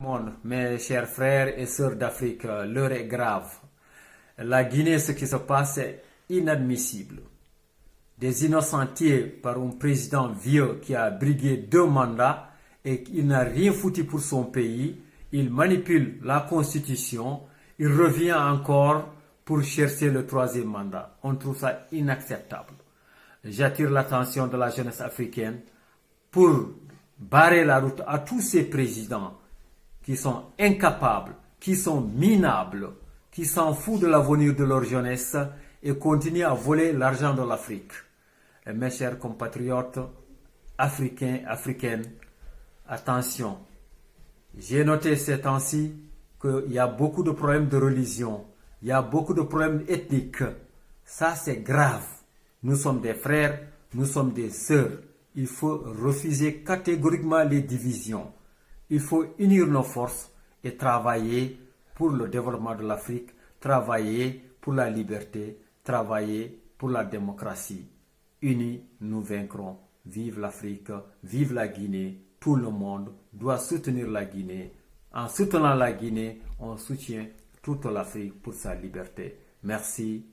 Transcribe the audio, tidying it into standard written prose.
Monde, mes chers frères et sœurs d'Afrique, l'heure est grave. La Guinée, ce qui se passe est inadmissible. Des innocents tués par un président vieux qui a brigué 2 mandats et il n'a rien foutu pour son pays. Il manipule la constitution. Il revient encore pour chercher le troisième mandat. On trouve ça inacceptable. J'attire l'attention de la jeunesse africaine pour barrer la route à tous ces présidents qui sont incapables, qui sont minables, qui s'en foutent de l'avenir de leur jeunesse et continuent à voler l'argent de l'Afrique. Et mes chers compatriotes africains, africaines, attention. J'ai noté ces temps-ci qu'il y a beaucoup de problèmes de religion, il y a beaucoup de problèmes ethniques. Ça, c'est grave. Nous sommes des frères, nous sommes des sœurs. Il faut refuser catégoriquement les divisions. Il faut unir nos forces et travailler pour le développement de l'Afrique, travailler pour la liberté, travailler pour la démocratie. Unis, nous vaincrons. Vive l'Afrique, vive la Guinée. Tout le monde doit soutenir la Guinée. En soutenant la Guinée, on soutient toute l'Afrique pour sa liberté. Merci.